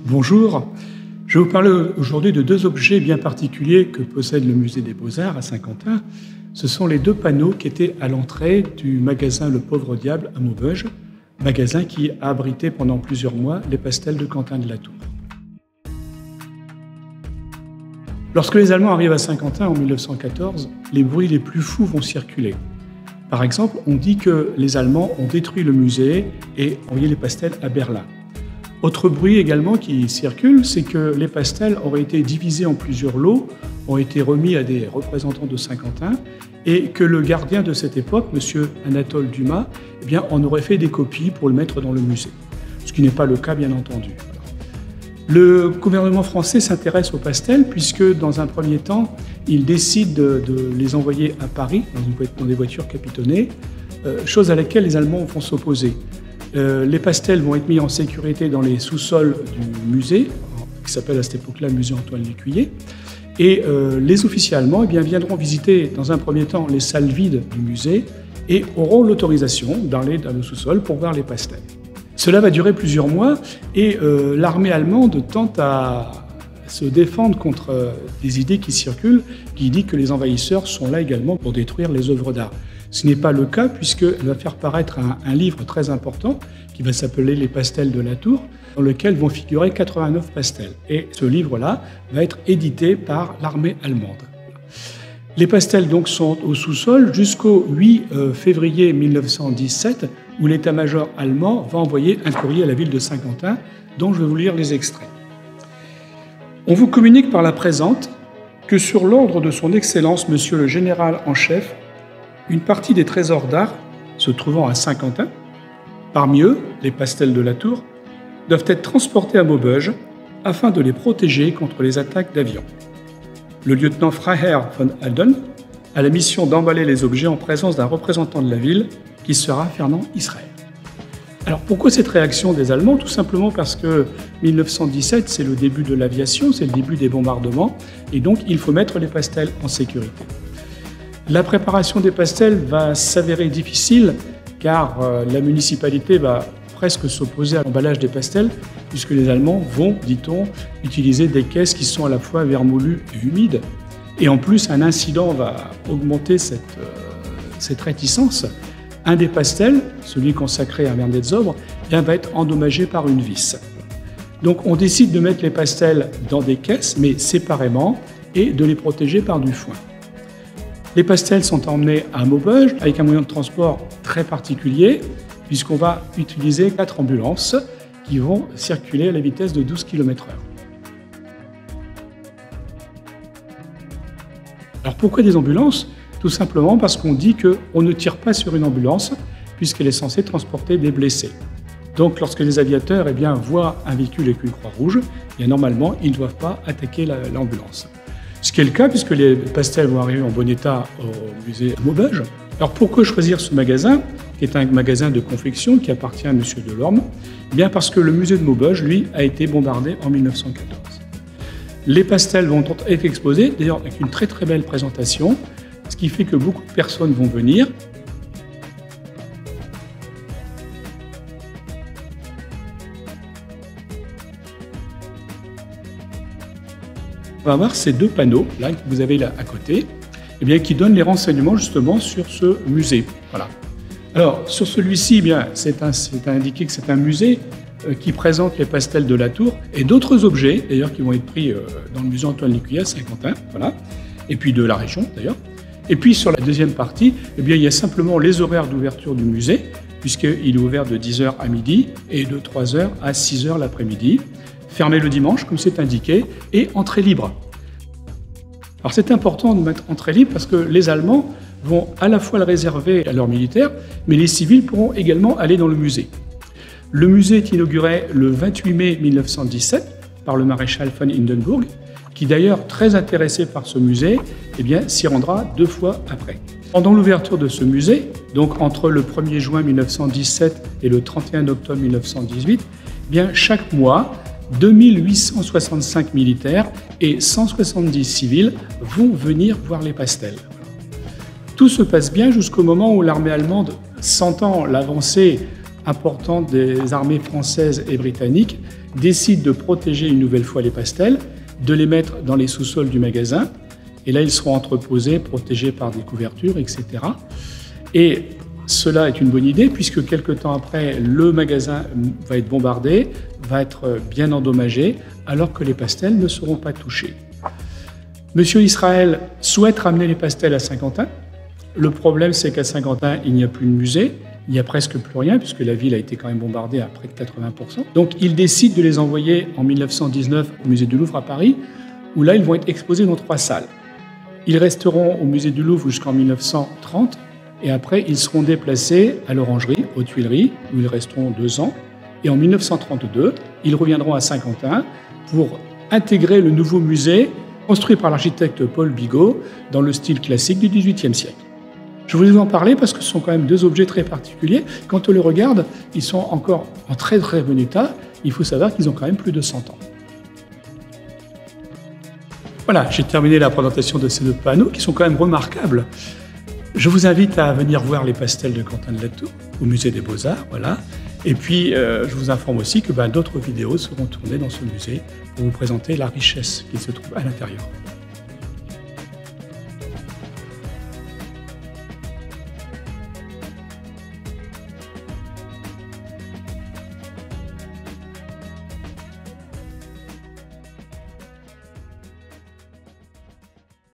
Bonjour, je vais vous parler aujourd'hui de deux objets bien particuliers que possède le musée des Beaux-Arts à Saint-Quentin. Ce sont les deux panneaux qui étaient à l'entrée du magasin Le Pauvre Diable à Maubeuge, magasin qui a abrité pendant plusieurs mois les pastels de Quentin de la Tour. Lorsque les Allemands arrivent à Saint-Quentin en 1914, les bruits les plus fous vont circuler. Par exemple, on dit que les Allemands ont détruit le musée et envoyé les pastels à Berlin. Autre bruit également qui circule, c'est que les pastels auraient été divisés en plusieurs lots, ont été remis à des représentants de Saint-Quentin et que le gardien de cette époque, M. Anatole Dumas, en aurait fait des copies pour le mettre dans le musée. Ce qui n'est pas le cas, bien entendu. Le gouvernement français s'intéresse aux pastels puisque, dans un premier temps, il décide de les envoyer à Paris, dans des voitures capitonnées, chose à laquelle les Allemands vont s'opposer. Les pastels vont être mis en sécurité dans les sous-sols du musée, qui s'appelle à cette époque-là Musée Antoine Lécuyer, et les officiers allemands viendront visiter dans un premier temps les salles vides du musée et auront l'autorisation d'aller dans le sous-sol pour voir les pastels. Cela va durer plusieurs mois et l'armée allemande tente à se défendre contre des idées qui circulent, qui disent que les envahisseurs sont là également pour détruire les œuvres d'art. Ce n'est pas le cas puisqu'elle va faire paraître un livre très important qui va s'appeler Les pastels de la Tour, dans lequel vont figurer 89 pastels. Et ce livre-là va être édité par l'armée allemande. Les pastels donc sont au sous-sol jusqu'au 8 février 1917 où l'état-major allemand va envoyer un courrier à la ville de Saint-Quentin dont je vais vous lire les extraits. On vous communique par la présente que sur l'ordre de son Excellence Monsieur le Général en chef, une partie des trésors d'art se trouvant à Saint-Quentin, parmi eux les pastels de la Tour, doivent être transportés à Maubeuge afin de les protéger contre les attaques d'avions. Le lieutenant Freiherr von Halden a la mission d'emballer les objets en présence d'un représentant de la ville qui sera Fernand Israël. Alors pourquoi cette réaction des Allemands? Tout simplement parce que 1917, c'est le début de l'aviation, c'est le début des bombardements, et donc il faut mettre les pastels en sécurité. La préparation des pastels va s'avérer difficile car la municipalité va presque s'opposer à l'emballage des pastels puisque les Allemands vont, dit-on, utiliser des caisses qui sont à la fois vermoulues et humides. Et en plus, un incident va augmenter cette réticence. Un des pastels, celui consacré à Werner Zobre, va être endommagé par une vis. Donc on décide de mettre les pastels dans des caisses, mais séparément, et de les protéger par du foin. Les pastels sont emmenés à Maubeuge avec un moyen de transport très particulier puisqu'on va utiliser 4 ambulances qui vont circuler à la vitesse de 12 km/h. Alors pourquoi des ambulances? Tout simplement parce qu'on dit qu'on ne tire pas sur une ambulance puisqu'elle est censée transporter des blessés. Donc lorsque les aviateurs voient un véhicule avec une croix rouge, normalement ils ne doivent pas attaquer l'ambulance. Ce qui est le cas puisque les pastels vont arriver en bon état au musée à Maubeuge. Alors pourquoi choisir ce magasin, qui est un magasin de confection qui appartient à M. Delorme? Parce que le musée de Maubeuge, lui, a été bombardé en 1914. Les pastels vont être exposés, d'ailleurs avec une très très belle présentation, ce qui fait que beaucoup de personnes vont venir. On va voir ces deux panneaux là que vous avez là à côté, qui donnent les renseignements justement sur ce musée. Voilà. Alors sur celui-ci, c'est indiqué que c'est un musée qui présente les pastels de la Tour et d'autres objets d'ailleurs qui vont être pris dans le musée Antoine Lécuyer à Saint-Quentin, voilà, et puis de la région d'ailleurs. Et puis sur la deuxième partie, il y a simplement les horaires d'ouverture du musée puisqu'il est ouvert de 10h à midi et de 3h à 6h l'après-midi. Fermé le dimanche, comme c'est indiqué, et entrée libre. Alors c'est important de mettre entrée libre parce que les Allemands vont à la fois le réserver à leurs militaires, mais les civils pourront également aller dans le musée. Le musée est inauguré le 28 mai 1917 par le maréchal von Hindenburg, qui d'ailleurs, très intéressé par ce musée, s'y rendra 2 fois après. Pendant l'ouverture de ce musée, donc entre le 1er juin 1917 et le 31 octobre 1918, chaque mois, 2865 militaires et 170 civils vont venir voir les pastels. Tout se passe bien jusqu'au moment où l'armée allemande, sentant l'avancée importante des armées françaises et britanniques, décide de protéger une nouvelle fois les pastels, de les mettre dans les sous-sols du magasin. Et là, ils seront entreposés, protégés par des couvertures, etc. Et cela est une bonne idée puisque quelque temps après, le magasin va être bombardé, va être bien endommagé, alors que les pastels ne seront pas touchés. Monsieur Israël souhaite ramener les pastels à Saint-Quentin. Le problème, c'est qu'à Saint-Quentin, il n'y a plus de musée, il n'y a presque plus rien, puisque la ville a été quand même bombardée à près de 80%. Donc, il décide de les envoyer en 1919 au musée du Louvre à Paris, où là, ils vont être exposés dans 3 salles. Ils resteront au musée du Louvre jusqu'en 1930, et après, ils seront déplacés à l'Orangerie, aux Tuileries, où ils resteront 2 ans. Et en 1932, ils reviendront à Saint-Quentin pour intégrer le nouveau musée construit par l'architecte Paul Bigot dans le style classique du XVIIIe siècle. Je voulais vous en parler parce que ce sont quand même 2 objets très particuliers. Quand on les regarde, ils sont encore en très très bon état. Il faut savoir qu'ils ont quand même plus de 100 ans. Voilà, j'ai terminé la présentation de ces 2 panneaux qui sont quand même remarquables. Je vous invite à venir voir les pastels de Quentin de La Tour au musée des Beaux-Arts, voilà. Et puis, je vous informe aussi que d'autres vidéos seront tournées dans ce musée pour vous présenter la richesse qui se trouve à l'intérieur.